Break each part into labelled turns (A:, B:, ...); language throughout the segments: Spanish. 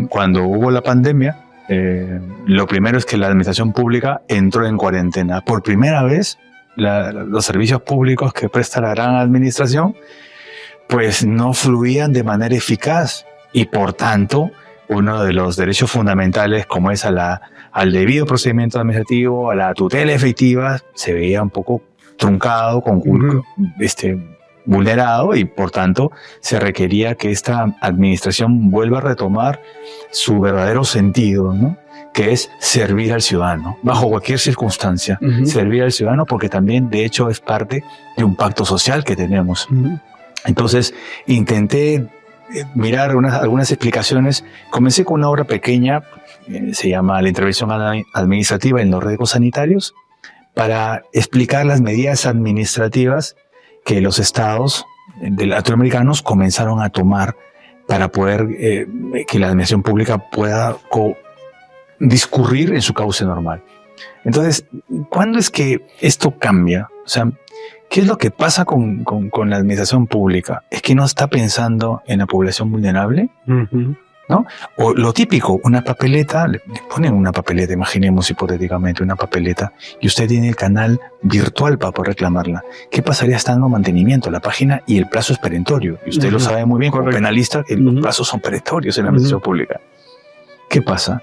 A: cuando hubo la pandemia, lo primero es que la administración pública entró en cuarentena. Por primera vez, los servicios públicos que presta la gran administración, pues no fluían de manera eficaz y por tanto, uno de los derechos fundamentales como es al debido procedimiento administrativo, a la tutela efectiva, se veía un poco truncado, vulnerado y por tanto se requería que esta administración vuelva a retomar su verdadero sentido, ¿no? Que es servir al ciudadano, bajo cualquier circunstancia, servir al ciudadano porque también de hecho es parte de un pacto social que tenemos. Entonces intenté mirar algunas explicaciones, comencé con una obra pequeña, se llama La intervención administrativa en los riesgos sanitarios, para explicar las medidas administrativas que los estados latinoamericanos comenzaron a tomar para poder que la administración pública pueda discurrir en su cauce normal. Entonces, ¿cuándo es que esto cambia? O sea, ¿qué es lo que pasa con la administración pública? ¿Es que no está pensando en la población vulnerable? ¿No? O lo típico, una papeleta, le ponen una papeleta, imaginemos hipotéticamente una papeleta, y usted tiene el canal virtual para poder reclamarla. ¿Qué pasaría estando en mantenimiento la página y el plazo es perentorio? Y usted lo sabe muy bien como penalista, que los plazos son perentorios en la administración pública. ¿Qué pasa?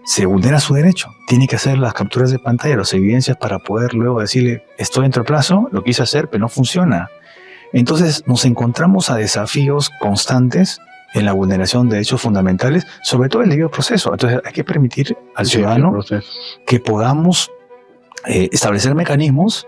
A: Se vulnera su derecho. Tiene que hacer las capturas de pantalla, las evidencias para poder luego decirle, estoy dentro del plazo, lo quise hacer, pero no funciona. Entonces nos encontramos a desafíos constantes en la vulneración de derechos fundamentales, sobre todo el debido proceso. Entonces hay que permitir al ciudadano que podamos establecer mecanismos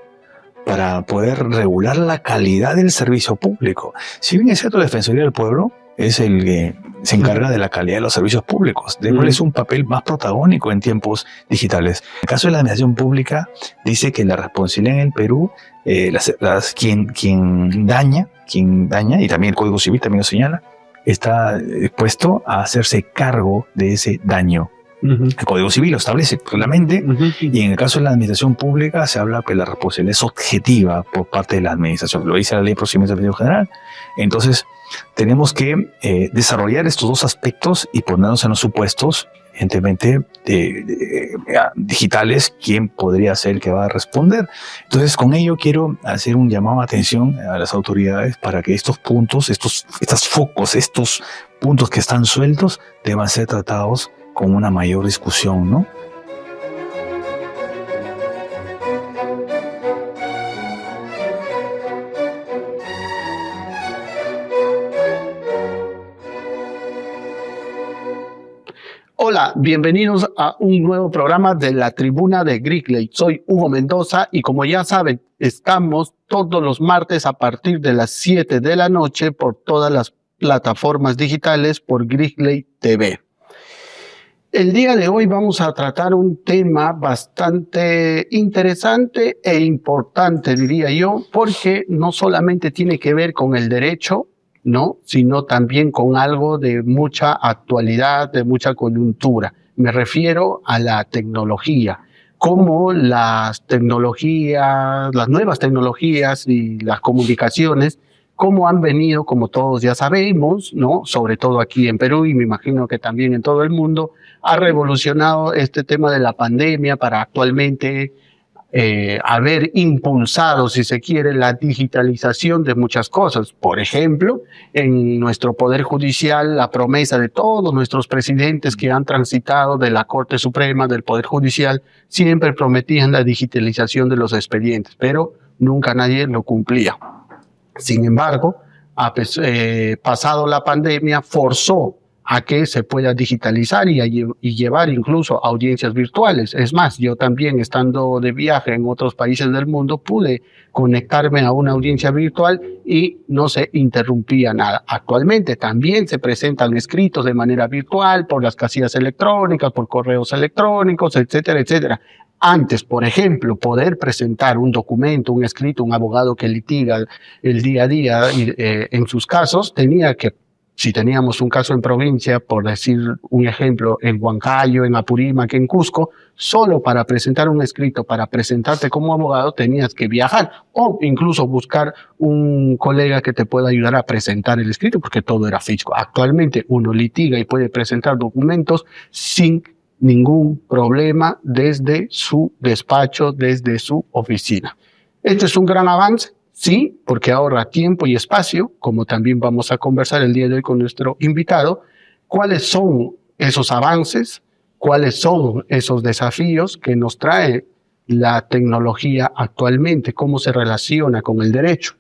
A: para poder regular la calidad del servicio público. Si bien es cierto, la Defensoría del Pueblo es el que se encarga de la calidad de los servicios públicos, de cuál es un papel más protagónico en tiempos digitales. En el caso de la administración pública, dice que la responsabilidad en el Perú, quien daña, y también el Código Civil también lo señala, está dispuesto a hacerse cargo de ese daño. El Código Civil lo establece claramente, y en el caso de la administración pública se habla que la responsabilidad es objetiva por parte de la administración. Lo dice la Ley de Procedimientos Administrativos General. Entonces, tenemos que desarrollar estos dos aspectos y ponernos en los supuestos, evidentemente, digitales, quién podría ser el que va a responder. Entonces, con ello quiero hacer un llamado de atención a las autoridades para que estos puntos, estos focos, estos puntos que están sueltos, deban ser tratados con una mayor discusión, ¿no?
B: Hola, bienvenidos a un nuevo programa de la Tribuna de Gristley. Soy Hugo Mendoza y como ya saben, estamos todos los martes a partir de las 7 de la noche por todas las plataformas digitales por Gristley TV. El día de hoy vamos a tratar un tema bastante interesante e importante, diría yo, porque no solamente tiene que ver con el derecho, ¿no?, sino también con algo de mucha actualidad, de mucha coyuntura. Me refiero a la tecnología, cómo las tecnologías, las nuevas tecnologías y las comunicaciones, cómo han venido, como todos ya sabemos, ¿no?, sobre todo aquí en Perú y me imagino que también en todo el mundo, ha revolucionado este tema de la pandemia para actualmente haber impulsado, si se quiere, la digitalización de muchas cosas. Por ejemplo, en nuestro Poder Judicial, la promesa de todos nuestros presidentes que han transitado de la Corte Suprema, del Poder Judicial, siempre prometían la digitalización de los expedientes, pero nunca nadie lo cumplía. Sin embargo, pasado la pandemia, forzó a que se pueda digitalizar y llevar incluso audiencias virtuales. Es más, yo también, estando de viaje en otros países del mundo, pude conectarme a una audiencia virtual y no se interrumpía nada. Actualmente también se presentan escritos de manera virtual por las casillas electrónicas, por correos electrónicos, etcétera, etcétera. Antes, por ejemplo, poder presentar un documento, un escrito, un abogado que litiga el día a día en sus casos, tenía que si teníamos un caso en provincia, por decir un ejemplo, en Huancayo, en Apurímac, en Cusco, solo para presentar un escrito, para presentarte como abogado, tenías que viajar o incluso buscar un colega que te pueda ayudar a presentar el escrito, porque todo era físico. Actualmente uno litiga y puede presentar documentos sin ningún problema desde su despacho, desde su oficina. Este es un gran avance. Sí, porque ahorra tiempo y espacio, como también vamos a conversar el día de hoy con nuestro invitado. ¿Cuáles son esos avances? ¿Cuáles son esos desafíos que nos trae la tecnología actualmente? ¿Cómo se relaciona con el derecho?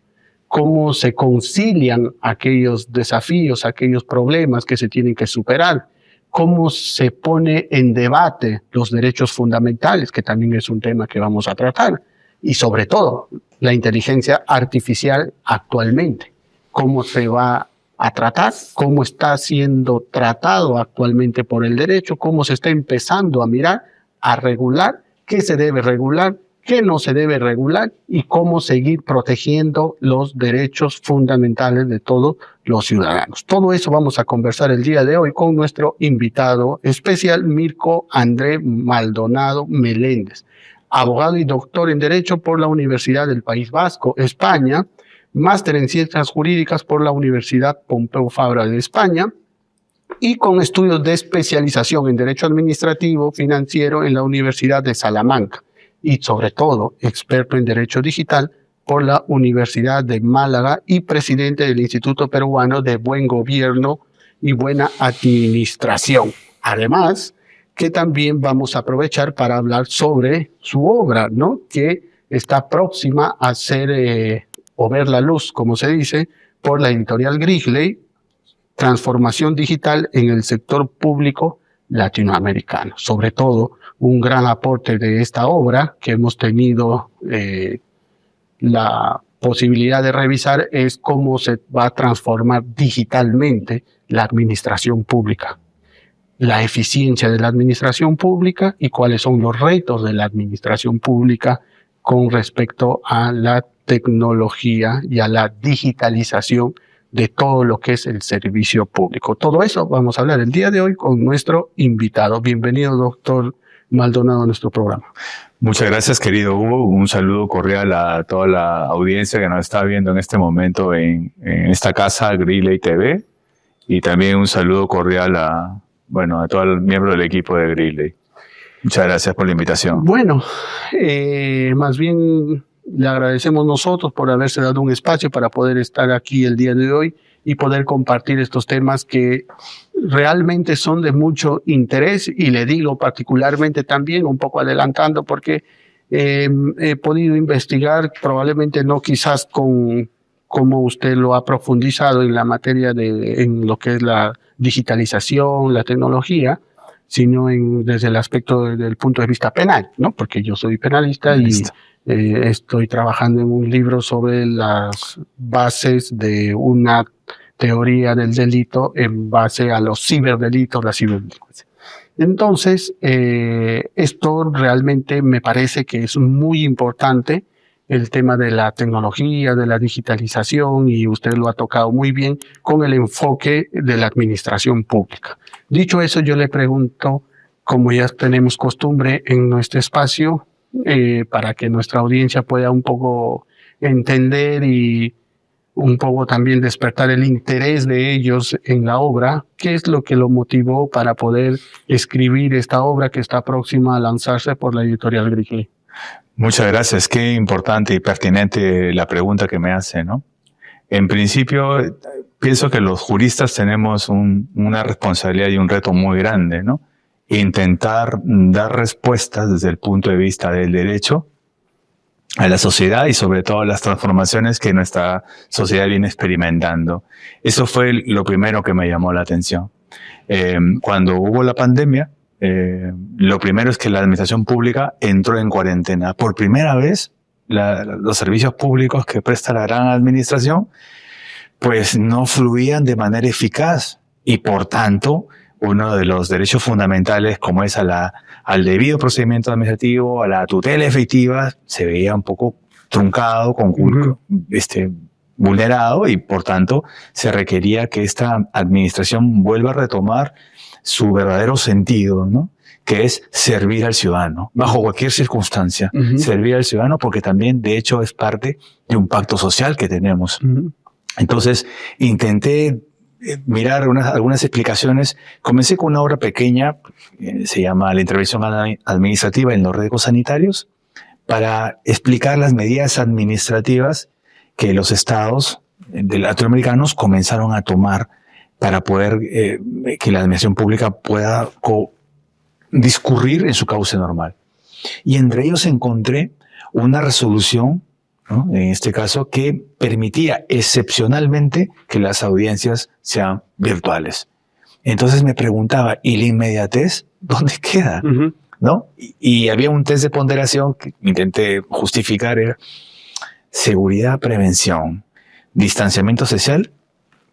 B: ¿Cómo se concilian aquellos desafíos, aquellos problemas que se tienen que superar? ¿Cómo se pone en debate los derechos fundamentales, que también es un tema que vamos a tratar? Y sobre todo, la inteligencia artificial actualmente. ¿Cómo se va a tratar? ¿Cómo está siendo tratado actualmente por el derecho? ¿Cómo se está empezando a mirar, a regular? ¿Qué se debe regular? ¿Qué no se debe regular? Y cómo seguir protegiendo los derechos fundamentales de todos los ciudadanos. Todo eso vamos a conversar el día de hoy con nuestro invitado especial, Mirko André Maldonado Meléndez, abogado y doctor en Derecho por la Universidad del País Vasco, España, máster en Ciencias Jurídicas por la Universidad Pompeu Fabra de España y con estudios de especialización en Derecho Administrativo Financiero en la Universidad de Salamanca y sobre todo experto en Derecho Digital por la Universidad de Málaga y presidente del Instituto Peruano de Buen Gobierno y Buena Administración. Además, que también vamos a aprovechar para hablar sobre su obra, ¿no? Que está próxima a ser o ver la luz, como se dice, por la editorial Grigley, Transformación Digital en el Sector Público Latinoamericano. Sobre todo, un gran aporte de esta obra que hemos tenido la posibilidad de revisar es cómo se va a transformar digitalmente la administración pública, la eficiencia de la administración pública y cuáles son los retos de la administración pública con respecto a la tecnología y a la digitalización de todo lo que es el servicio público. Todo eso vamos a hablar el día de hoy con nuestro invitado. Bienvenido, doctor Maldonado, a nuestro programa.
A: Muchas gracias, querido Hugo. Un saludo cordial a toda la audiencia que nos está viendo en este momento en esta casa, Grigley TV, y también un saludo cordial a todos los miembros del equipo de Grigley. Muchas gracias por la invitación.
B: Bueno, más bien le agradecemos nosotros por haberse dado un espacio para poder estar aquí el día de hoy y poder compartir estos temas que realmente son de mucho interés, y le digo particularmente también, un poco adelantando, porque he podido investigar, probablemente no quizás como usted lo ha profundizado en la materia en lo que es la digitalización, la tecnología, sino desde el aspecto del punto de vista penal, ¿no? Porque yo soy penalista y estoy trabajando en un libro sobre las bases de una teoría del delito en base a los ciberdelitos, la ciberdelincuencia. Entonces, esto realmente me parece que es muy importante, el tema de la tecnología, de la digitalización, y usted lo ha tocado muy bien con el enfoque de la administración pública. Dicho eso, yo le pregunto, como ya tenemos costumbre en nuestro espacio, para que nuestra audiencia pueda un poco entender y un poco también despertar el interés de ellos en la obra, ¿qué es lo que lo motivó para poder escribir esta obra que está próxima a lanzarse por la editorial Grigley?
A: Muchas gracias. Qué importante y pertinente la pregunta que me hace, ¿no? En principio, pienso que los juristas tenemos una responsabilidad y un reto muy grande, ¿no? Intentar dar respuestas desde el punto de vista del derecho a la sociedad y sobre todo a las transformaciones que nuestra sociedad viene experimentando. Eso fue lo primero que me llamó la atención. Cuando hubo la pandemia, lo primero es que la administración pública entró en cuarentena. Por primera vez, los servicios públicos que presta la gran administración, pues no fluían de manera eficaz, y por tanto, uno de los derechos fundamentales, como es al debido procedimiento administrativo, a la tutela efectiva, se veía un poco truncado, vulnerado y por tanto se requería que esta administración vuelva a retomar su verdadero sentido, ¿no? Que es servir al ciudadano, bajo cualquier circunstancia, servir al ciudadano, porque también de hecho es parte de un pacto social que tenemos. Entonces intenté mirar algunas explicaciones. Comencé con una obra pequeña, se llama La intervención administrativa en los riesgos sanitarios, para explicar las medidas administrativas que los estados latinoamericanos comenzaron a tomar para poder que la administración pública pueda discurrir en su cauce normal. Y entre ellos encontré una resolución, ¿no?, en este caso, que permitía excepcionalmente que las audiencias sean virtuales. Entonces me preguntaba, ¿y la inmediatez dónde queda? ¿No? Y había un test de ponderación que intenté justificar, era seguridad, prevención, distanciamiento social,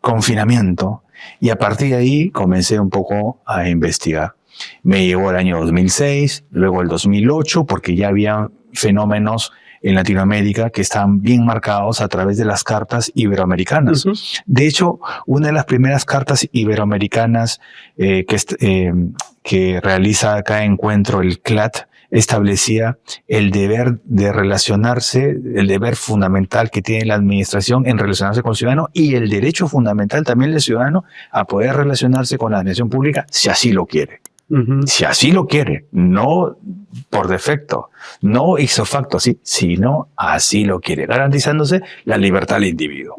A: confinamiento. Y a partir de ahí comencé un poco a investigar. Me llegó el año 2006, luego el 2008, porque ya había fenómenos en Latinoamérica que están bien marcados a través de las cartas iberoamericanas. De hecho, una de las primeras cartas iberoamericanas que realiza cada encuentro el CLAT establecía el deber de relacionarse, el deber fundamental que tiene la administración en relacionarse con el ciudadano y el derecho fundamental también del ciudadano a poder relacionarse con la administración pública si así lo quiere. Si así lo quiere, no por defecto, no ipso facto, así, sino así lo quiere, garantizándose la libertad del individuo.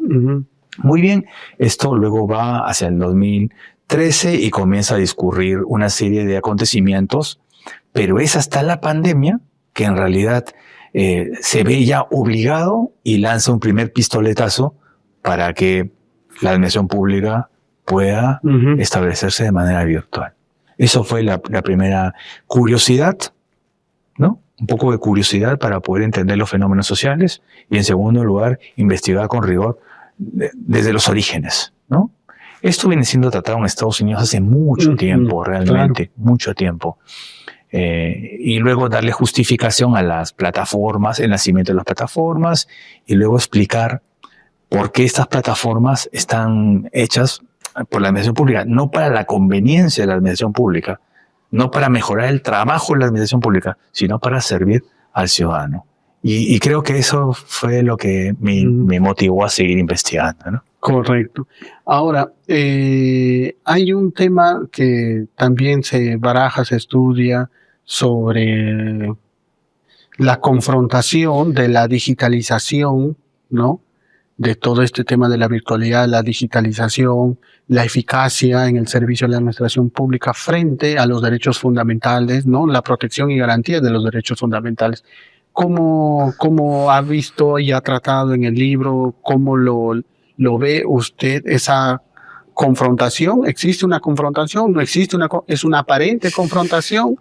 A: Muy bien, esto luego va hacia el 2013 y comienza a discurrir una serie de acontecimientos, pero es hasta la pandemia que en realidad se ve ya obligado y lanza un primer pistoletazo para que la administración pública pueda establecerse de manera virtual. Eso fue la primera curiosidad, ¿no? Un poco de curiosidad para poder entender los fenómenos sociales y, en segundo lugar, investigar con rigor desde los orígenes, ¿no? Esto viene siendo tratado en Estados Unidos hace mucho tiempo, realmente, mucho tiempo. Y luego darle justificación a las plataformas, el nacimiento de las plataformas, y luego explicar por qué estas plataformas están hechas por la administración pública, no para la conveniencia de la administración pública, no para mejorar el trabajo de la administración pública, sino para servir al ciudadano. Y creo que eso fue lo que me motivó a seguir investigando, ¿no?
B: Correcto. Ahora, hay un tema que también se baraja, se estudia sobre la confrontación de la digitalización, ¿no?, de todo este tema de la virtualidad, la digitalización, la eficacia en el servicio de la administración pública frente a los derechos fundamentales, ¿no?, la protección y garantía de los derechos fundamentales. ¿Cómo ha visto y ha tratado en el libro, cómo lo ve usted esa confrontación? ¿Existe una confrontación? ¿No existe es una aparente confrontación?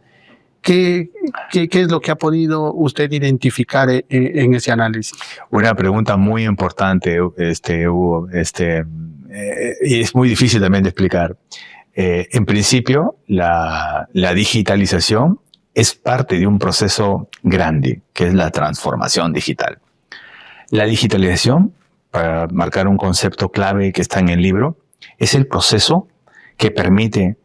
B: ¿Qué es lo que ha podido usted identificar en ese análisis?
A: Una pregunta muy importante, Hugo, y es muy difícil también de explicar. En principio, la digitalización es parte de un proceso grande, que es la transformación digital. La digitalización, para marcar un concepto clave que está en el libro, es el proceso que permite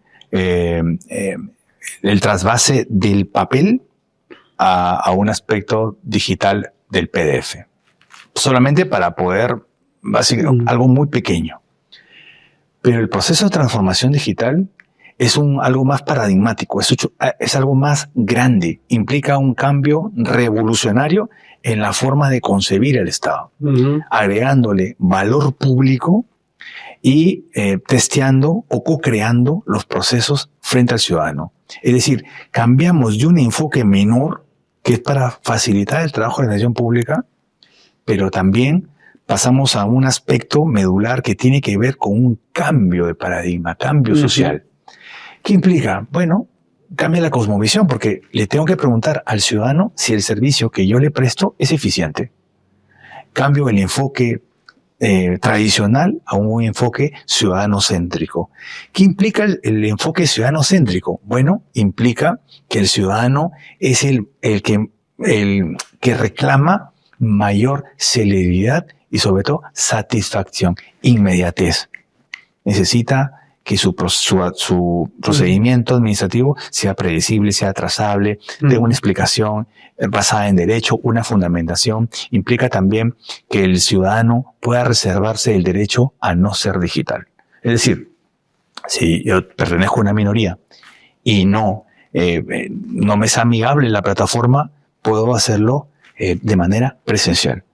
A: el trasvase del papel a un aspecto digital del PDF. Solamente para poder, básicamente, algo muy pequeño. Pero el proceso de transformación digital es algo más paradigmático, es algo más grande, implica un cambio revolucionario en la forma de concebir el Estado, agregándole valor público y testeando o co-creando los procesos frente al ciudadano. Es decir, cambiamos de un enfoque menor, que es para facilitar el trabajo de la administración pública, pero también pasamos a un aspecto medular que tiene que ver con un cambio de paradigma, cambio social. ¿Qué implica? Bueno, cambia la cosmovisión, porque le tengo que preguntar al ciudadano si el servicio que yo le presto es eficiente. Cambio el enfoque tradicional a un enfoque ciudadano-céntrico. ¿Qué implica el enfoque ciudadano-céntrico? Bueno, implica que el ciudadano es el que reclama mayor celeridad y sobre todo satisfacción, inmediatez. Necesita que su procedimiento administrativo sea predecible, sea trazable, tenga una explicación basada en derecho, una fundamentación. Implica también que el ciudadano pueda reservarse el derecho a no ser digital. Es decir, si yo pertenezco a una minoría y no me es amigable la plataforma, puedo hacerlo de manera presencial.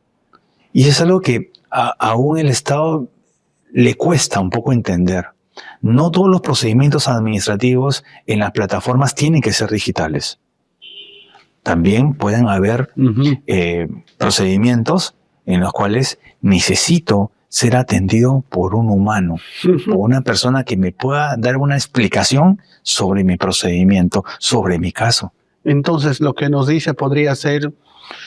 A: Y es algo que aún el Estado le cuesta un poco entender. No todos los procedimientos administrativos en las plataformas tienen que ser digitales. También pueden haber procedimientos en los cuales necesito ser atendido por un humano, por una persona que me pueda dar una explicación sobre mi procedimiento, sobre mi caso.
B: Entonces, lo que nos dice podría ser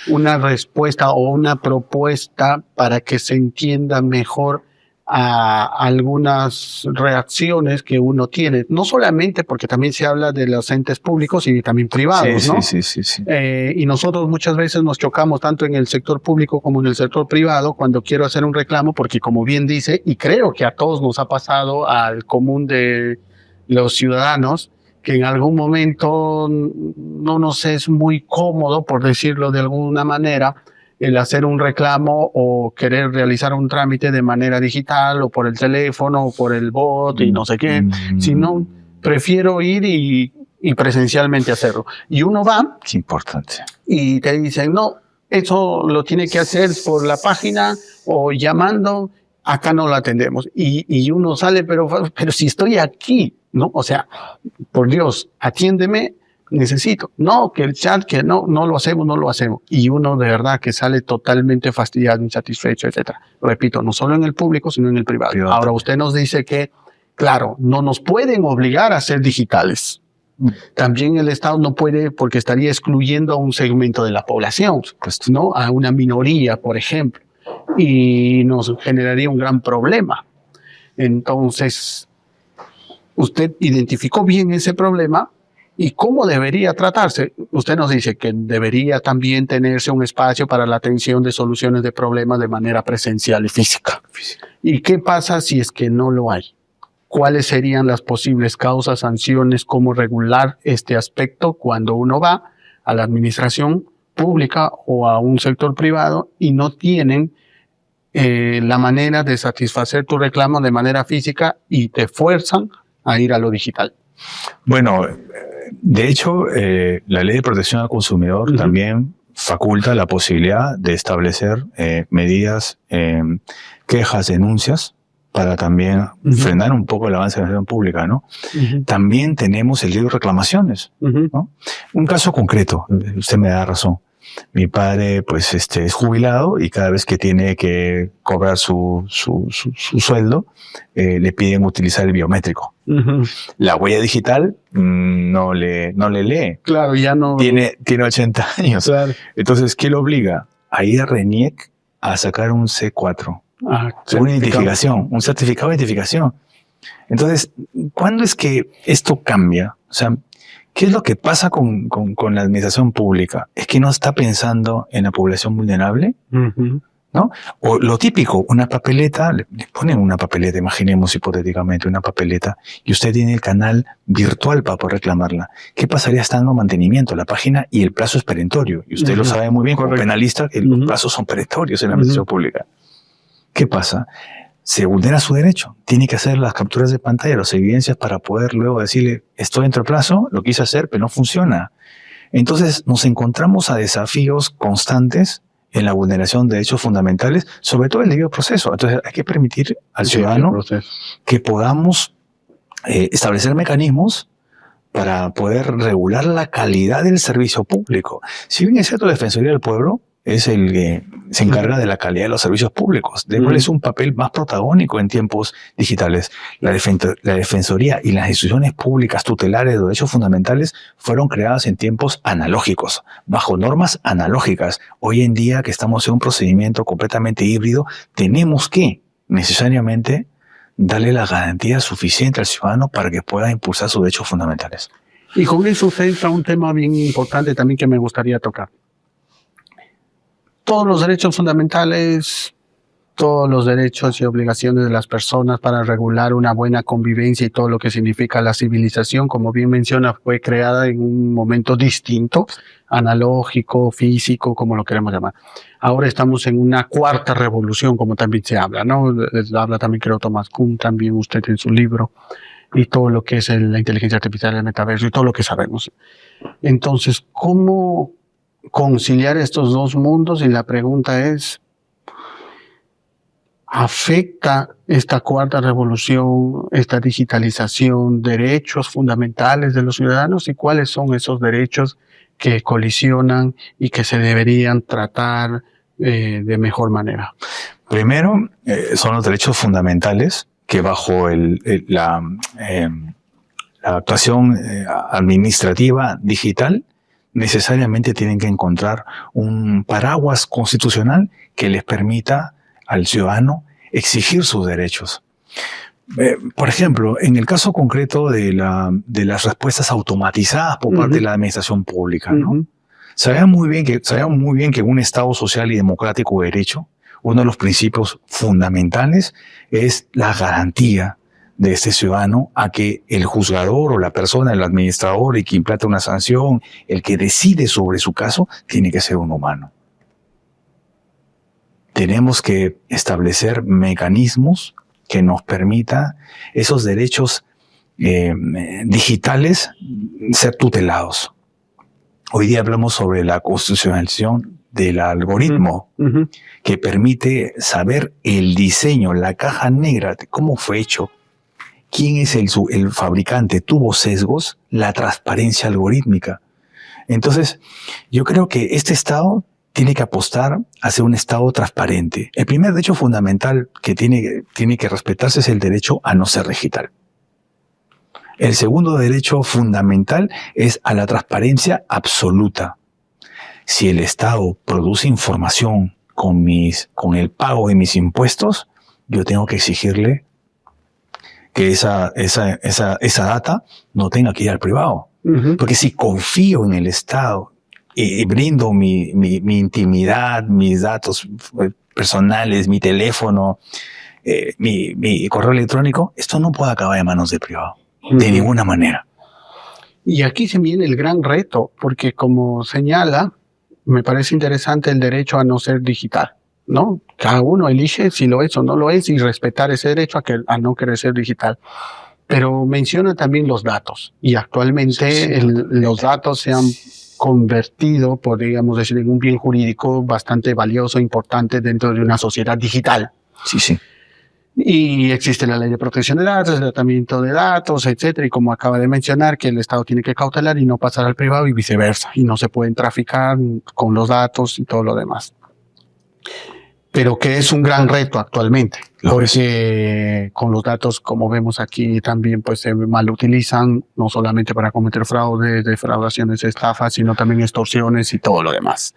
B: una respuesta o una propuesta para que se entienda mejor a algunas reacciones que uno tiene, no solamente porque también se habla de los entes públicos y también privados, ¿no?
A: Sí.
B: Y nosotros muchas veces nos chocamos tanto en el sector público como en el sector privado cuando quiero hacer un reclamo, porque como bien dice, y creo que a todos nos ha pasado, al común de los ciudadanos, que en algún momento no nos es muy cómodo, por decirlo de alguna manera, el hacer un reclamo o querer realizar un trámite de manera digital o por el teléfono o por el bot y no sé qué, sino prefiero ir y presencialmente hacerlo. Y uno va...
A: Qué importante.
B: Y te dicen, no, eso lo tiene que hacer por la página o llamando, acá no lo atendemos. Y uno sale, pero si estoy aquí, ¿no? O sea, por Dios, atiéndeme, necesito. No, que el chat, que no lo hacemos. Y uno de verdad que sale totalmente fastidiado, insatisfecho, etcétera. Repito, no solo en el público, sino en el privado. Ahora usted nos dice que, claro, no nos pueden obligar a ser digitales. También el Estado no puede, porque estaría excluyendo a un segmento de la población, ¿no? A una minoría, por ejemplo. Y nos generaría un gran problema. Entonces, usted identificó bien ese problema. ¿Y cómo debería tratarse? Usted nos dice que debería también tenerse un espacio para la atención de soluciones de problemas de manera presencial y física. ¿Y qué pasa si es que no lo hay? ¿Cuáles serían las posibles causas, sanciones, cómo regular este aspecto cuando uno va a la administración pública o a un sector privado y no tienen la manera de satisfacer tu reclamo de manera física y te fuerzan a ir a lo digital?
A: Bueno, de hecho, la Ley de Protección al Consumidor también faculta la posibilidad de establecer medidas, quejas, denuncias, para también frenar un poco el avance de la administración pública, ¿no? También tenemos el libro de reclamaciones, ¿no? Un caso concreto, usted me da razón. Mi padre, pues, es jubilado y cada vez que tiene que cobrar su sueldo, le piden utilizar el biométrico. La huella digital no le lee.
B: Claro, ya no.
A: Tiene 80 años.
B: Claro.
A: Entonces, ¿qué lo obliga? A ir a RENIEC a sacar un C4. Una identificación, un certificado de identificación. Entonces, ¿cuándo es que esto cambia? O sea, ¿qué es lo que pasa con la administración pública? ¿Es que no está pensando en la población vulnerable? ¿No? O lo típico, una papeleta, le ponen una papeleta, imaginemos hipotéticamente una papeleta, y usted tiene el canal virtual para poder reclamarla. ¿Qué pasaría estando en mantenimiento? La página y el plazo es perentorio. Y usted lo sabe muy bien como penalista, que los plazos son perentorios en la administración pública. ¿Qué pasa? Se vulnera su derecho. Tiene que hacer las capturas de pantalla, las evidencias para poder luego decirle, estoy dentro del plazo, lo quise hacer, pero no funciona. Entonces nos encontramos a desafíos constantes en la vulneración de derechos fundamentales, sobre todo el debido proceso. Entonces hay que permitir al ciudadano que podamos establecer mecanismos para poder regular la calidad del servicio público. Si bien es cierto, la Defensoría del Pueblo es el que se encarga de la calidad de los servicios públicos. Démosles un papel más protagónico en tiempos digitales. La Defensoría y las instituciones públicas tutelares de derechos fundamentales fueron creadas en tiempos analógicos, bajo normas analógicas. Hoy en día, que estamos en un procedimiento completamente híbrido, tenemos que necesariamente darle la garantía suficiente al ciudadano para que pueda impulsar sus derechos fundamentales.
B: Y con eso se entra un tema bien importante también que me gustaría tocar. Todos los derechos fundamentales todos los derechos y obligaciones de las personas para regular una buena convivencia y todo lo que significa la civilización, como bien menciona, fue creada en un momento distinto, analógico, físico, como lo queremos llamar. Ahora estamos en una cuarta revolución, como también se habla, ¿no? Habla también, creo, Thomas Kuhn, también usted en su libro, y todo lo que es la inteligencia artificial, el metaverso y todo lo que sabemos. Entonces, ¿cómo conciliar estos dos mundos? Y la pregunta es, ¿afecta esta cuarta revolución, esta digitalización, derechos fundamentales de los ciudadanos? ¿Y cuáles son esos derechos que colisionan y que se deberían tratar de mejor manera?
A: Primero, son los derechos fundamentales que bajo la actuación administrativa digital necesariamente tienen que encontrar un paraguas constitucional que les permita al ciudadano exigir sus derechos. Por ejemplo, en el caso concreto de las respuestas automatizadas por parte de la administración pública, ¿no? Sabemos muy bien que en un Estado social y democrático de derecho, uno de los principios fundamentales es la garantía de este ciudadano a que el juzgador o la persona, el administrador, el que implanta una sanción, el que decide sobre su caso, tiene que ser un humano. Tenemos que establecer mecanismos que nos permita esos derechos digitales ser tutelados. Hoy día hablamos sobre la constitucionalización del algoritmo que permite saber el diseño, la caja negra, de cómo fue hecho, quién es el fabricante, tuvo sesgos, la transparencia algorítmica. Entonces, yo creo que este Estado tiene que apostar a ser un Estado transparente. El primer derecho fundamental que tiene que respetarse es el derecho a no ser digital. El segundo derecho fundamental es a la transparencia absoluta. Si el Estado produce información con el pago de mis impuestos, yo tengo que exigirle que esa data no tenga que ir al privado. Porque si confío en el Estado y brindo mi intimidad, mis datos personales, mi teléfono, mi correo electrónico, esto no puede acabar en manos del privado, de ninguna manera.
B: Y aquí se viene el gran reto, porque como señala, me parece interesante el derecho a no ser digital, ¿no? Cada uno elige si lo es o no lo es y respetar ese derecho a no querer ser digital. Pero menciona también los datos, y actualmente los datos se han convertido, podríamos decir, en un bien jurídico bastante valioso, importante dentro de una sociedad digital.
A: Sí, sí.
B: Y existe la ley de protección de datos, el tratamiento de datos, etcétera, y como acaba de mencionar, que el Estado tiene que cautelar y no pasar al privado y viceversa, y no se pueden traficar con los datos y todo lo demás. Pero que es un gran reto actualmente, porque con los datos, como vemos aquí, también pues se malutilizan, no solamente para cometer fraudes, defraudaciones, estafas, sino también extorsiones y todo lo demás.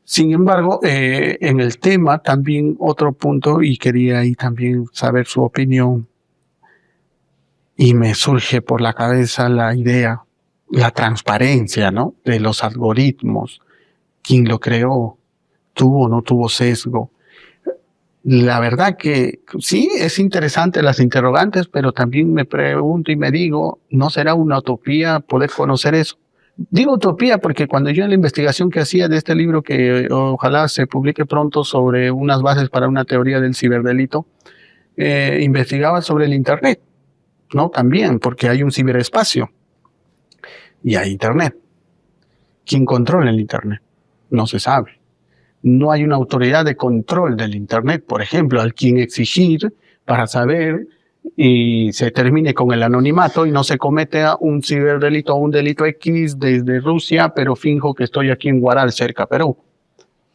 B: Sin embargo, en el tema también otro punto, y quería ahí también saber su opinión, y me surge por la cabeza la idea, la transparencia, ¿no? De los algoritmos, quién lo creó, tuvo o no tuvo sesgo. La verdad que sí, es interesante las interrogantes, pero también me pregunto y me digo, ¿no será una utopía poder conocer eso? Digo utopía porque cuando yo en la investigación que hacía de este libro, que ojalá se publique pronto, sobre unas bases para una teoría del ciberdelito, investigaba sobre el Internet, ¿no? También, porque hay un ciberespacio y hay Internet. ¿Quién controla el Internet? No se sabe. No hay una autoridad de control del Internet, por ejemplo, al quien exigir para saber y se termine con el anonimato y no se comete un ciberdelito o un delito X desde Rusia, pero finjo que estoy aquí en Huaral, cerca Perú,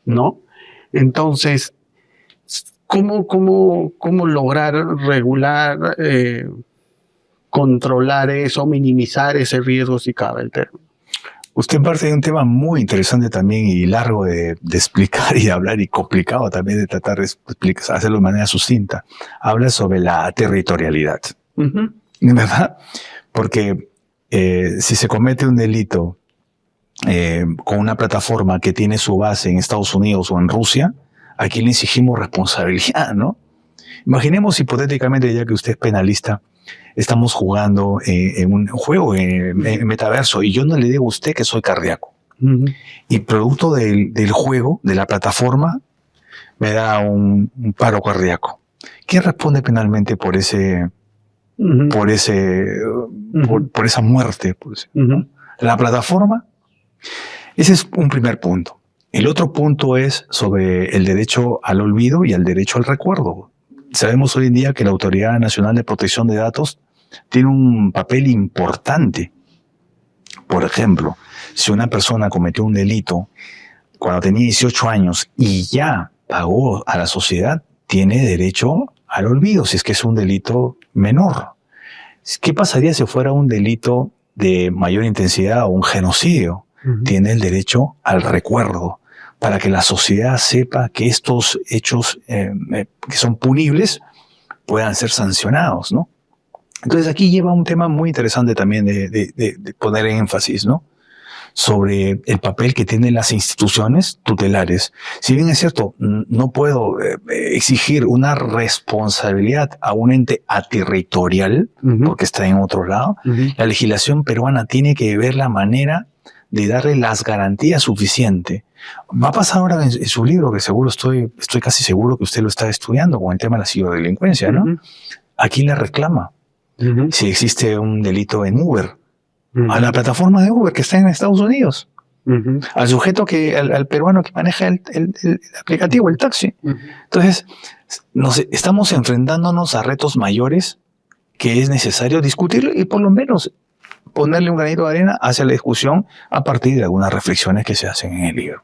B: ¿no? Entonces, ¿cómo lograr regular, controlar eso, minimizar ese riesgo si cabe el término?
A: Usted parte de un tema muy interesante también y largo de explicar y de hablar, y complicado también de tratar de hacerlo de manera sucinta. Habla sobre la territorialidad. ¿Verdad? Porque si se comete un delito con una plataforma que tiene su base en Estados Unidos o en Rusia, ¿a quién le exigimos responsabilidad, no? Imaginemos hipotéticamente, ya que usted es penalista, estamos jugando en un juego en metaverso y yo no le digo a usted que soy cardíaco. Y producto del juego, de la plataforma, me da un paro cardíaco. ¿Quién responde penalmente por esa muerte? ¿No? La plataforma. Ese es un primer punto. El otro punto es sobre el derecho al olvido y el derecho al recuerdo. Sabemos hoy en día que la Autoridad Nacional de Protección de Datos tiene un papel importante. Por ejemplo, si una persona cometió un delito cuando tenía 18 años y ya pagó a la sociedad, tiene derecho al olvido, si es que es un delito menor. ¿Qué pasaría si fuera un delito de mayor intensidad o un genocidio? Tiene el derecho al recuerdo, para que la sociedad sepa que estos hechos que son punibles puedan ser sancionados, ¿no? Entonces aquí lleva un tema muy interesante también de poner énfasis, ¿no? Sobre el papel que tienen las instituciones tutelares. Si bien es cierto, no puedo exigir una responsabilidad a un ente aterritorial, porque está en otro lado, la legislación peruana tiene que ver la manera de darle las garantías suficientes. Va a pasar ahora en su libro, que seguro estoy casi seguro que usted lo está estudiando con el tema de la ciberdelincuencia, ¿no? ¿A quién le reclama? Si existe un delito en Uber, a la plataforma de Uber que está en Estados Unidos, al sujeto al peruano que maneja el aplicativo, el taxi. Entonces, estamos enfrentándonos a retos mayores que es necesario discutirlo y por lo menos ponerle un granito de arena hacia la discusión a partir de algunas reflexiones que se hacen en el libro.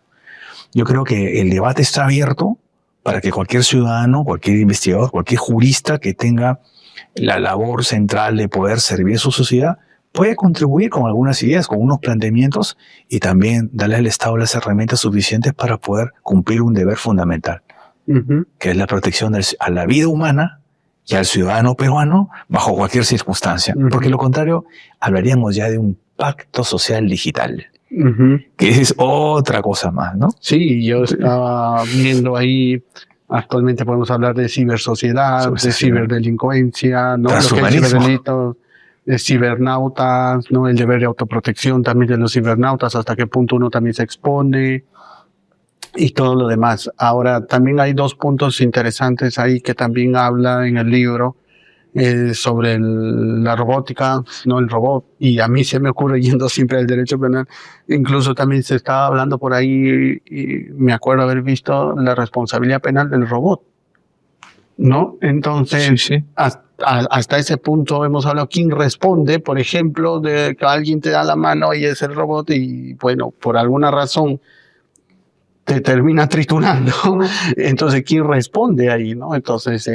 A: Yo creo que el debate está abierto para que cualquier ciudadano, cualquier investigador, cualquier jurista que tenga la labor central de poder servir a su sociedad puede contribuir con algunas ideas, con unos planteamientos y también darle al Estado las herramientas suficientes para poder cumplir un deber fundamental, que es la protección a la vida humana y al ciudadano peruano bajo cualquier circunstancia. Porque lo contrario, hablaríamos ya de un pacto social digital, que es otra cosa más, ¿no?
B: Sí, yo estaba viendo ahí, actualmente podemos hablar de cibersociedad, de ciberdelincuencia, ¿no? Lo que es ciberdelitos, de cibernautas, ¿no? El deber de autoprotección también de los cibernautas, hasta qué punto uno también se expone y todo lo demás. Ahora, también hay dos puntos interesantes ahí que también habla en el libro sobre la robótica, no el robot, y a mí se me ocurre yendo siempre al derecho penal, incluso también se estaba hablando por ahí y me acuerdo haber visto la responsabilidad penal del robot, ¿no? Entonces, hasta ese punto hemos hablado quién responde, por ejemplo, de que alguien te da la mano y es el robot y bueno, por alguna razón te termina triturando. Entonces, ¿quién responde ahí, no? Entonces,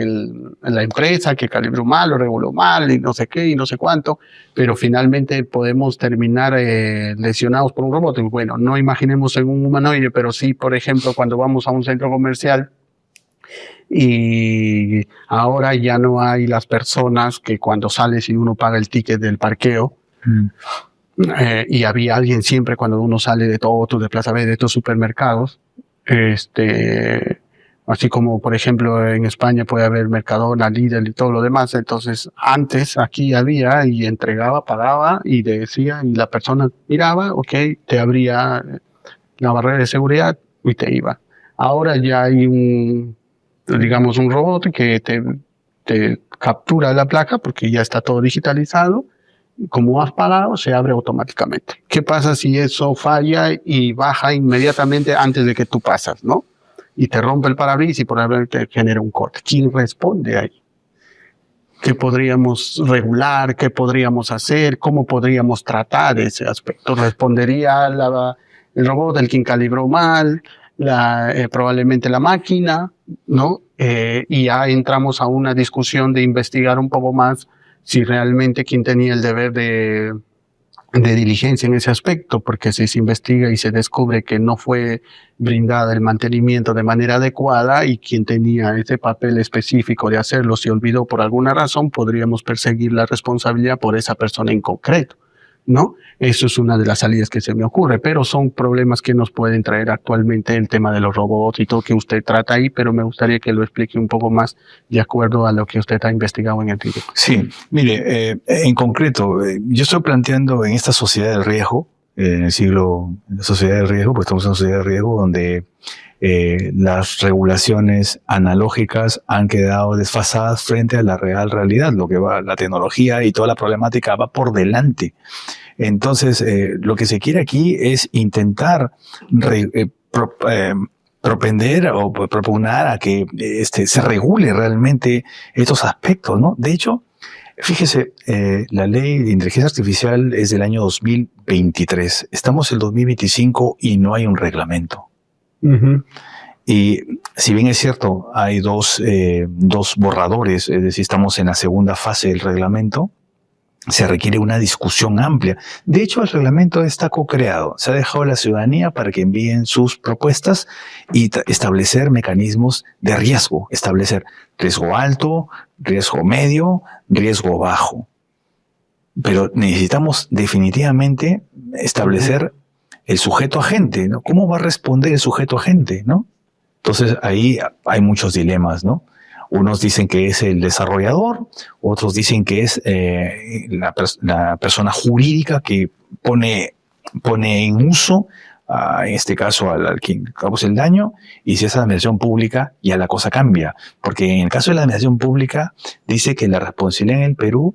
B: la empresa que calibró mal o reguló mal y no sé qué y no sé cuánto, pero finalmente podemos terminar lesionados por un robot. Y bueno, no imaginemos en un humanoide, pero sí, por ejemplo, cuando vamos a un centro comercial y ahora ya no hay las personas que cuando sales y uno paga el ticket del parqueo, y había alguien siempre cuando uno sale de Totus, de Plaza B, de estos supermercados, así como por ejemplo en España puede haber Mercadona, Lidl y todo lo demás. Entonces antes aquí había y entregaba, pagaba y decía, y la persona miraba, ok, te abría la barrera de seguridad y te iba. Ahora ya hay un robot que te captura la placa porque ya está todo digitalizado. Como has pagado, se abre automáticamente. ¿Qué pasa si eso falla y baja inmediatamente antes de que tú pasas, ¿no? Y te rompe el parabrisas y por ejemplo te genera un corte. ¿Quién responde ahí? ¿Qué podríamos regular? ¿Qué podríamos hacer? ¿Cómo podríamos tratar ese aspecto? ¿Respondería el robot, el quien calibró mal? Probablemente la máquina, ¿no? Y ya entramos a una discusión de investigar un poco más si realmente quien tenía el deber de diligencia en ese aspecto, porque si se investiga y se descubre que no fue brindada el mantenimiento de manera adecuada y quien tenía ese papel específico de hacerlo se olvidó por alguna razón, podríamos perseguir la responsabilidad por esa persona en concreto, ¿no? Eso es una de las salidas que se me ocurre, pero son problemas que nos pueden traer actualmente el tema de los robots y todo que usted trata ahí, pero me gustaría que lo explique un poco más de acuerdo a lo que usted ha investigado en el título.
A: Sí, mire, en concreto, yo estoy planteando en esta sociedad del riesgo, en la sociedad del riesgo, pues estamos en una sociedad de riesgo donde las regulaciones analógicas han quedado desfasadas frente a la real realidad, lo que va, la tecnología y toda la problemática va por delante. Entonces, lo que se quiere aquí es intentar propender o propugnar a que se regule realmente estos aspectos, ¿no? De hecho, fíjese, la ley de inteligencia artificial es del año 2023. Estamos en el 2025 y no hay un reglamento. Uh-huh. Y si bien es cierto, hay dos borradores, es decir, estamos en la segunda fase del reglamento, se requiere una discusión amplia. De hecho, el reglamento está co-creado. Se ha dejado a la ciudadanía para que envíen sus propuestas y establecer mecanismos de riesgo. Establecer riesgo alto, riesgo medio, riesgo bajo. Pero necesitamos definitivamente establecer el sujeto agente, ¿no? ¿Cómo va a responder el sujeto agente, ¿no? Entonces, ahí hay muchos dilemas, ¿no? Unos dicen que es el desarrollador, otros dicen que es la persona jurídica que pone en uso, en este caso, al quien causa el daño, y si es la administración pública, ya la cosa cambia. Porque en el caso de la administración pública, dice que la responsabilidad en el Perú,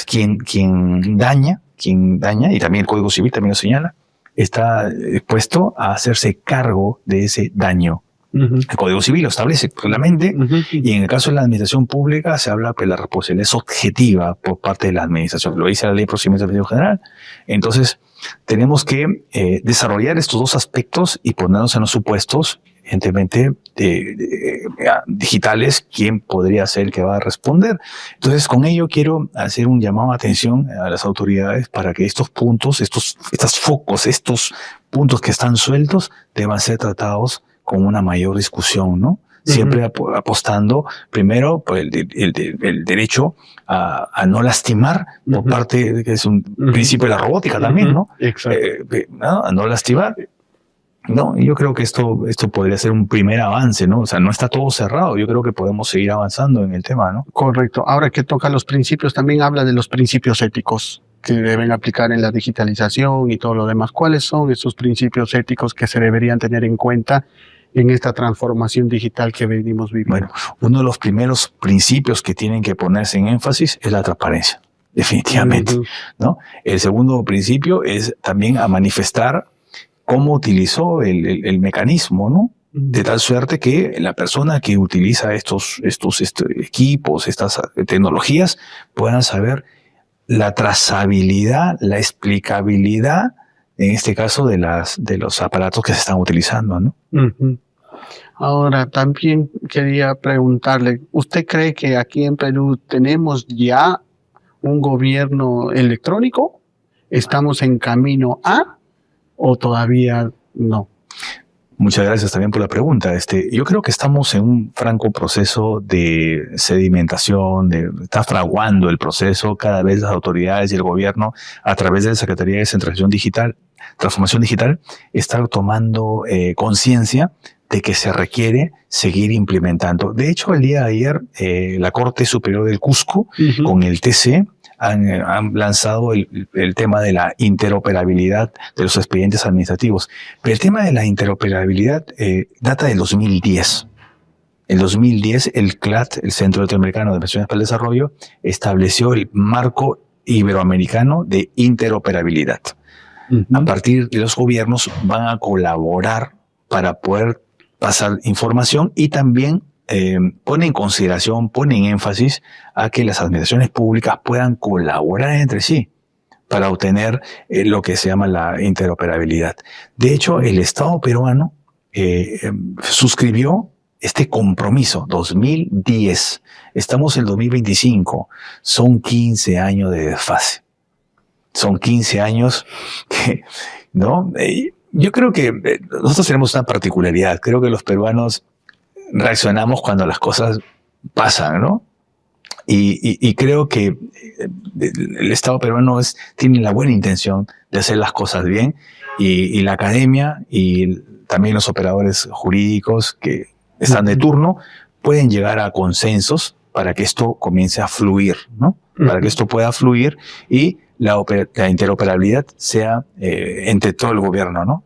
A: quien daña, y también el Código Civil también lo señala, está dispuesto a hacerse cargo de ese daño. Uh-huh. El Código Civil lo establece claramente, y en el caso de la administración pública se habla que la responsabilidad es objetiva por parte de la administración, lo dice la Ley de Procedimientos de Administración General. Entonces, tenemos que desarrollar estos dos aspectos y ponernos en los supuestos, evidentemente, digitales, quién podría ser el que va a responder. Entonces, con ello quiero hacer un llamado de atención a las autoridades para que estos puntos, estos focos, estos puntos que están sueltos, deban ser tratados con una mayor discusión, ¿no? Siempre apostando primero por el derecho a no lastimar por parte, que es un principio de la robótica también, ¿no?
B: Exacto.
A: A no lastimar. No, yo creo que esto podría ser un primer avance, ¿no? O sea, no está todo cerrado. Yo creo que podemos seguir avanzando en el tema, ¿no?
B: Correcto. Ahora que toca los principios, también habla de los principios éticos que deben aplicar en la digitalización y todo lo demás. ¿Cuáles son esos principios éticos que se deberían tener en cuenta en esta transformación digital que venimos viviendo?
A: Bueno, uno de los primeros principios que tienen que ponerse en énfasis es la transparencia, definitivamente, ¿no? El segundo principio es también a manifestar cómo utilizó el mecanismo, ¿no? De tal suerte que la persona que utiliza estos equipos, estas tecnologías, puedan saber la trazabilidad, la explicabilidad, en este caso, de los aparatos que se están utilizando, ¿no?
B: Uh-huh. Ahora, también quería preguntarle, ¿usted cree que aquí en Perú tenemos ya un gobierno electrónico? ¿Estamos en camino a o todavía no?
A: Muchas gracias también por la pregunta. Yo creo que estamos en un franco proceso de sedimentación, está fraguando el proceso. Cada vez las autoridades y el gobierno, a través de la Secretaría de Transformación Digital, están tomando conciencia de que se requiere seguir implementando. De hecho, el día de ayer, la Corte Superior del Cusco, con el TC, han lanzado el tema de la interoperabilidad de los expedientes administrativos. Pero el tema de la interoperabilidad data del 2010. En 2010, el CLAD, el Centro Latinoamericano de Inversiones para el Desarrollo, estableció el marco iberoamericano de interoperabilidad. A partir de los gobiernos van a colaborar para poder pasar información y también pone en consideración, pone en énfasis a que las administraciones públicas puedan colaborar entre sí para obtener lo que se llama la interoperabilidad. De hecho, el Estado peruano suscribió este compromiso 2010. Estamos en 2025. Son 15 años de desfase. Son 15 años que, ¿no? Yo creo que nosotros tenemos una particularidad. Creo que los peruanos reaccionamos cuando las cosas pasan, ¿no? Y creo que el Estado peruano tiene la buena intención de hacer las cosas bien, y la academia y también los operadores jurídicos que están de turno pueden llegar a consensos para que esto comience a fluir, ¿no? Para que esto pueda fluir y la interoperabilidad sea entre todo el gobierno, ¿no?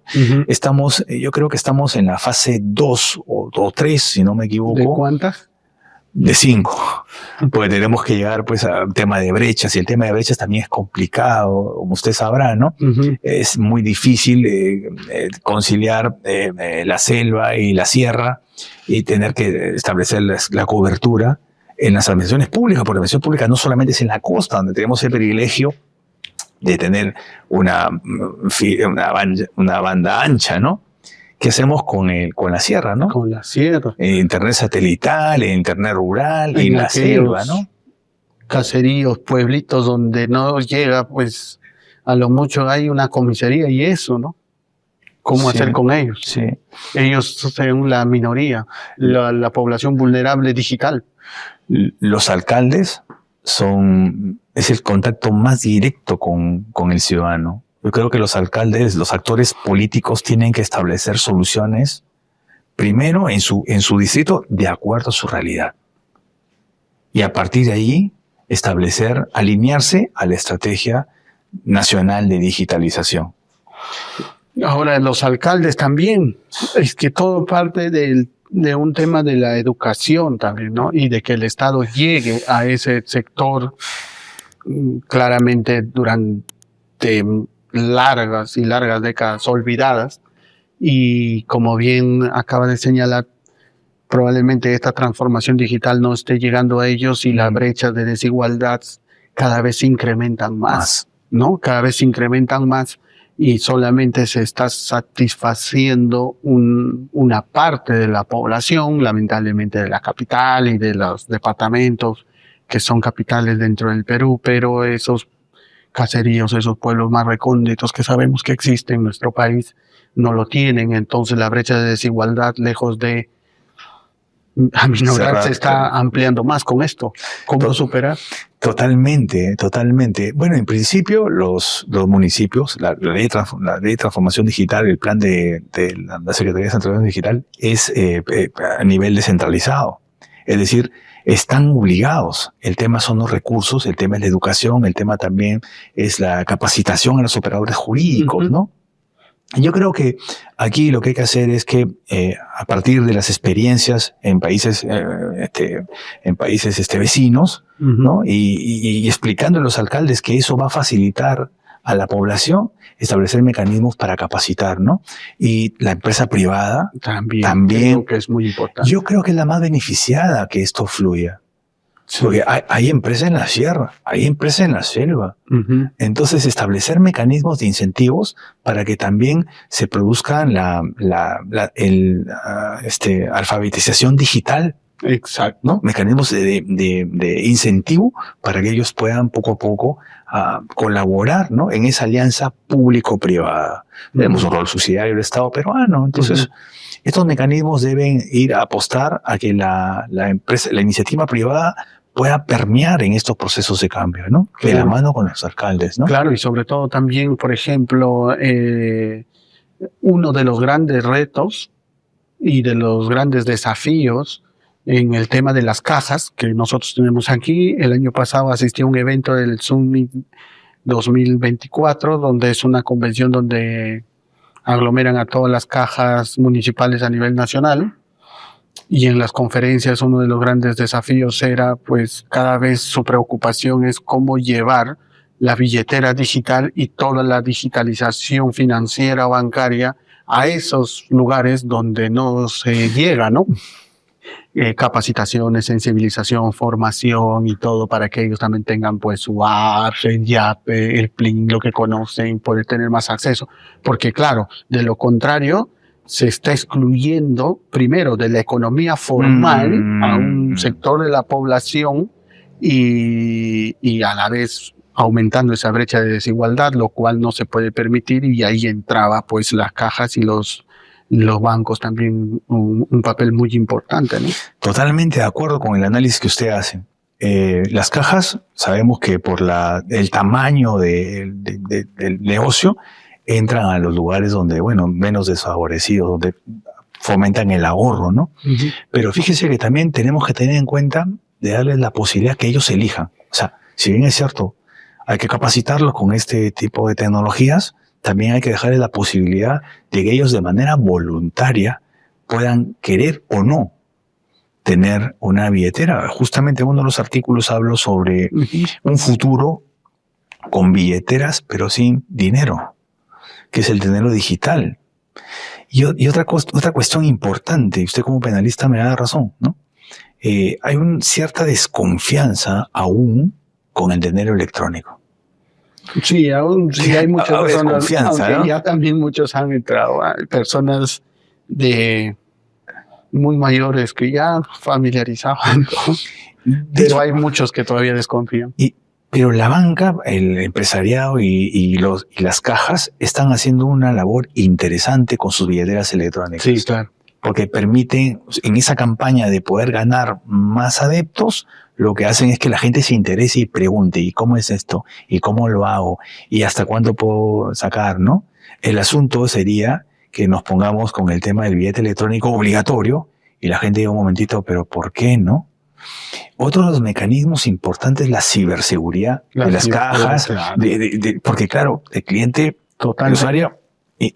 A: Yo creo que estamos en la fase 2 o 3, si no me equivoco.
B: ¿De cuántas?
A: De 5, porque tenemos que llegar pues al tema de brechas, y el tema de brechas también es complicado, como usted sabrá, ¿no? Es muy difícil conciliar la selva y la sierra y tener que establecer la cobertura en las administraciones públicas, porque la administración pública no solamente es en la costa, donde tenemos el privilegio de tener una banda ancha, ¿no? ¿Qué hacemos con la sierra, no?
B: Con la sierra.
A: Internet satelital, internet rural, en la selva, ¿no?
B: Caseríos, pueblitos donde no llega, pues, a lo mucho hay una comisaría y eso, ¿no? ¿Cómo hacer con ellos?
A: Sí.
B: Ellos son la minoría, la población vulnerable digital.
A: Los alcaldes es el contacto más directo con el ciudadano. Yo creo que los alcaldes, los actores políticos tienen que establecer soluciones primero en su distrito de acuerdo a su realidad. Y a partir de ahí alinearse a la estrategia nacional de digitalización.
B: Ahora, los alcaldes también, es que todo parte de un tema de la educación también, ¿no? Y de que el Estado llegue a ese sector claramente durante largas y largas décadas olvidadas, y como bien acaba de señalar, probablemente esta transformación digital no esté llegando a ellos y las brechas de desigualdad cada vez se incrementan más, ¿no? Cada vez se incrementan más y solamente se está satisfaciendo una parte de la población, lamentablemente de la capital y de los departamentos que son capitales dentro del Perú, pero esos caseríos, esos pueblos más recónditos que sabemos que existen en nuestro país, no lo tienen. Entonces la brecha de desigualdad, lejos de aminorar, se está ampliando más con esto. ¿Cómo superar?
A: Totalmente. Bueno, en principio los municipios, la ley de transformación digital, el plan de la Secretaría de Transformación Digital es a nivel descentralizado. Es decir, están obligados. El tema son los recursos, el tema es la educación, el tema también es la capacitación a los operadores jurídicos, ¿no? Yo creo que aquí lo que hay que hacer es que a partir de las experiencias en países vecinos, ¿no? Y explicando a los alcaldes que eso va a facilitar a la población, establecer mecanismos para capacitar, ¿no? Y la empresa privada también
B: creo que es muy importante.
A: Yo creo que es la más beneficiada que esto fluya. Sí. Porque hay empresas en la sierra, hay empresas en la selva. Entonces, establecer mecanismos de incentivos para que también se produzcan alfabetización digital.
B: Exacto.
A: ¿No? Mecanismos de incentivo para que ellos puedan poco a poco colaborar, ¿no? En esa alianza público-privada. Tenemos un rol subsidiario del Estado peruano. Entonces, estos mecanismos deben ir a apostar a que la iniciativa privada pueda permear en estos procesos de cambio, ¿no? Claro. De la mano con los alcaldes, ¿no?
B: Claro, y sobre todo también, por ejemplo, uno de los grandes retos y de los grandes desafíos en el tema de las cajas que nosotros tenemos aquí. El año pasado asistí a un evento del Summit 2024, donde es una convención donde aglomeran a todas las cajas municipales a nivel nacional. Y en las conferencias uno de los grandes desafíos era, pues, cada vez su preocupación es cómo llevar la billetera digital y toda la digitalización financiera o bancaria a esos lugares donde no se llega, ¿no? Capacitaciones, sensibilización, formación y todo para que ellos también tengan pues su app, el Yape, el PLIN, lo que conocen, poder tener más acceso. Porque claro, de lo contrario, se está excluyendo primero de la economía formal a un sector de la población y a la vez aumentando esa brecha de desigualdad, lo cual no se puede permitir, y ahí entraba pues las cajas y los bancos también un papel muy importante, ¿no?
A: Totalmente de acuerdo con el análisis que usted hace. Las cajas, sabemos que por el tamaño del negocio, entran a los lugares donde, bueno, menos desfavorecidos, donde fomentan el ahorro, ¿no?
B: Uh-huh.
A: Pero fíjese que también tenemos que tener en cuenta de darles la posibilidad que ellos elijan. O sea, si bien es cierto, hay que capacitarlos con este tipo de tecnologías, también hay que dejarles la posibilidad de que ellos de manera voluntaria puedan querer o no tener una billetera. Justamente en uno de los artículos hablo sobre un futuro con billeteras, pero sin dinero, que es el dinero digital. Y otra cuestión importante, y usted como penalista me da razón, ¿no? Hay una cierta desconfianza aún con el dinero electrónico.
B: Sí, aún sí hay muchas personas,
A: desconfianza,
B: aunque
A: ¿no?
B: ya también muchos han entrado, hay personas de muy mayores que ya familiarizaban, pero hay muchos que todavía desconfían.
A: Pero la banca, el empresariado y las cajas están haciendo una labor interesante con sus billeteras electrónicas.
B: Sí, claro.
A: Porque permiten, en esa campaña de poder ganar más adeptos, lo que hacen es que la gente se interese y pregunte, ¿y cómo es esto? ¿Y cómo lo hago? ¿Y hasta cuándo puedo sacar, no? El asunto sería que nos pongamos con el tema del billete electrónico obligatorio y la gente diga un momentito, ¿pero por qué no? Otro de los mecanismos importantes es la ciberseguridad de las cajas,
B: claro.
A: Porque claro, el cliente, el usuario,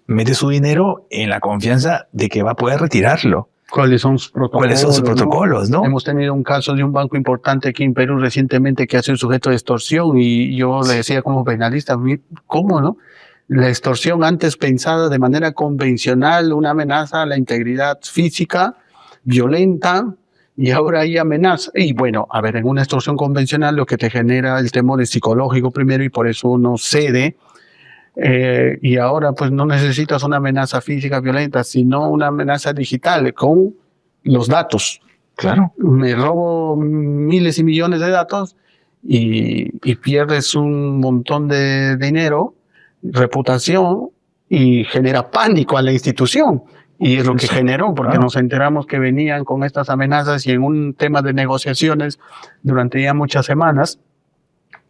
A: mete su dinero en la confianza de que va a poder retirarlo.
B: ¿Cuáles son sus protocolos?
A: ¿Cuáles son sus protocolos, no?
B: Hemos tenido un caso de un banco importante aquí en Perú recientemente que ha sido sujeto de extorsión y yo le decía como penalista, ¿cómo no? La extorsión antes pensada de manera convencional, una amenaza a la integridad física, violenta, y ahora hay amenaza. Y bueno, a ver, en una extorsión convencional lo que te genera el temor es psicológico primero y por eso uno cede. Y ahora pues no necesitas una amenaza física violenta, sino una amenaza digital con los datos.
A: Claro.
B: Me robo miles y millones de datos y pierdes un montón de dinero, reputación y genera pánico a la institución. Y es lo que generó, porque nos enteramos que venían con estas amenazas y en un tema de negociaciones durante ya muchas semanas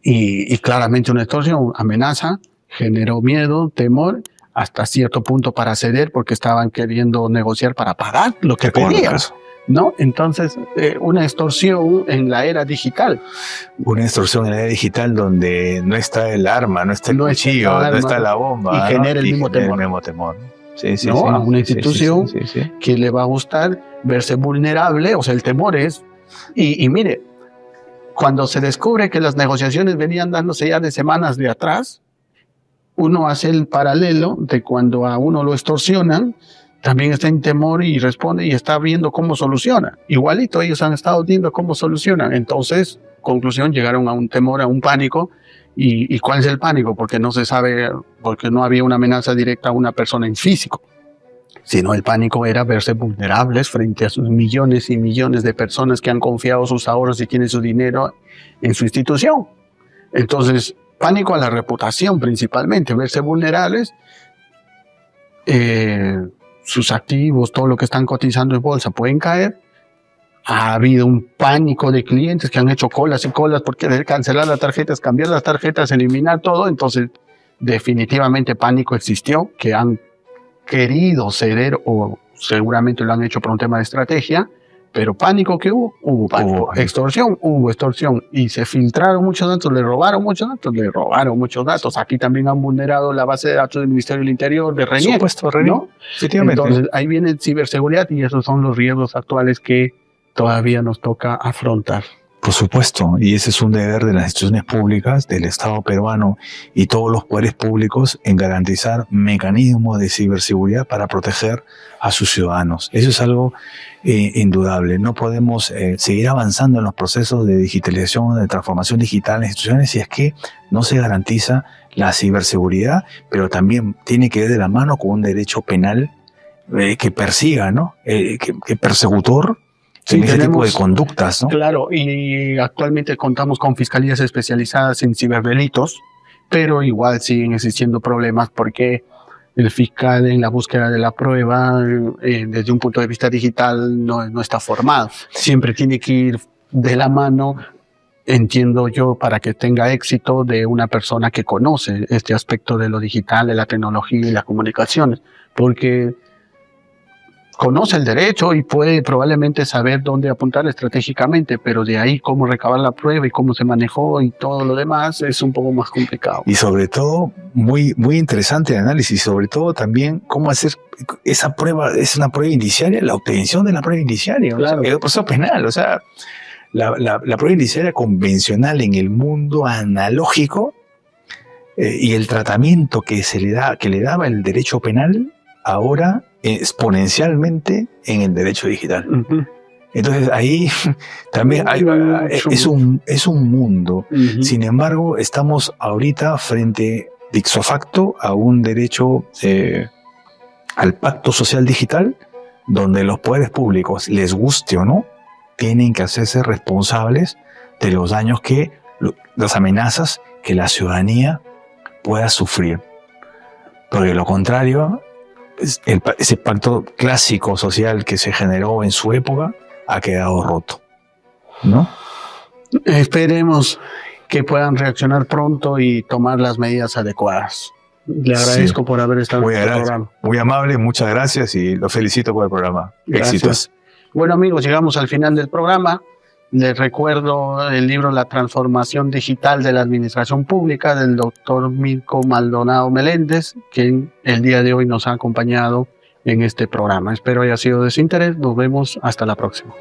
B: y claramente una extorsión, amenaza, generó miedo, temor, hasta cierto punto para ceder porque estaban queriendo negociar para pagar lo que pedían, ¿no? Entonces, una extorsión en la era digital.
A: Una extorsión en la era digital donde no está el arma, no está el cuchillo, no está la bomba.
B: Y genera el mismo temor.
A: Sí, sí,
B: ¿no?
A: sí,
B: a una institución
A: sí.
B: Que le va a gustar verse vulnerable, o sea, el temor es, y mire, cuando se descubre que las negociaciones venían dándose ya de semanas de atrás, uno hace el paralelo de cuando a uno lo extorsionan, también está en temor y responde y está viendo cómo soluciona. Igualito ellos han estado viendo cómo solucionan. Entonces, conclusión, llegaron a un temor, a un pánico. ¿Y cuál es el pánico? Porque no se sabe, porque no había una amenaza directa a una persona en físico, sino el pánico era verse vulnerables frente a sus millones y millones de personas que han confiado sus ahorros y tienen su dinero en su institución. Entonces, pánico a la reputación principalmente, verse vulnerables, sus activos, todo lo que están cotizando en bolsa pueden caer. Ha habido un pánico de clientes que han hecho colas y colas por querer cancelar las tarjetas, cambiar las tarjetas, eliminar todo. Entonces, definitivamente pánico existió, que han querido ceder o seguramente lo han hecho por un tema de estrategia, pero pánico que hubo pánico. Hubo extorsión y se filtraron muchos datos, le robaron muchos datos. Aquí también han vulnerado la base de datos del Ministerio del Interior, de RENIEC.
A: Supuesto, RENIEC.
B: ¿No? Entonces, ahí viene ciberseguridad y esos son los riesgos actuales que todavía nos toca afrontar.
A: Por supuesto, y ese es un deber de las instituciones públicas, del Estado peruano y todos los poderes públicos en garantizar mecanismos de ciberseguridad para proteger a sus ciudadanos. Eso es algo indudable. No podemos seguir avanzando en los procesos de digitalización, de transformación digital en las instituciones si es que no se garantiza la ciberseguridad, pero también tiene que ir de la mano con un derecho penal que persiga, ¿no? Que persecutor. Sí, ese tipo de conductas, ¿no?
B: Claro, y actualmente contamos con fiscalías especializadas en ciberdelitos, pero igual siguen existiendo problemas porque el fiscal en la búsqueda de la prueba, desde un punto de vista digital, no está formado. Siempre tiene que ir de la mano entiendo yo, para que tenga éxito de una persona que conoce este aspecto de lo digital, de la tecnología y las comunicaciones, porque conoce el derecho y puede probablemente saber dónde apuntar estratégicamente, pero de ahí cómo recabar la prueba y cómo se manejó y todo lo demás es un poco más complicado.
A: Y sobre todo, muy interesante el análisis, sobre todo también cómo hacer esa prueba, es una prueba indiciaria, la obtención de la prueba indiciaria,
B: Claro.
A: O sea, el proceso penal, o sea, la prueba indiciaria convencional en el mundo analógico y el tratamiento que le daba el derecho penal, ahora exponencialmente en el derecho digital.
B: Uh-huh.
A: Entonces ahí también es un mundo.
B: Uh-huh.
A: Sin embargo, estamos ahorita frente ipso facto a un derecho al pacto social digital, donde los poderes públicos, les guste o no, tienen que hacerse responsables de los daños las amenazas que la ciudadanía pueda sufrir. Porque de lo contrario, ese pacto clásico social que se generó en su época ha quedado roto, ¿no?
B: Esperemos que puedan reaccionar pronto y tomar las medidas adecuadas. Le agradezco por haber estado en este programa.
A: Muy amable, muchas gracias y lo felicito por el programa.
B: Gracias.
A: Éxitos.
B: Bueno, amigos, llegamos al final del programa. Les recuerdo el libro La transformación digital de la administración pública del doctor Mirko Maldonado Meléndez, quien el día de hoy nos ha acompañado en este programa. Espero haya sido de su interés. Nos vemos hasta la próxima.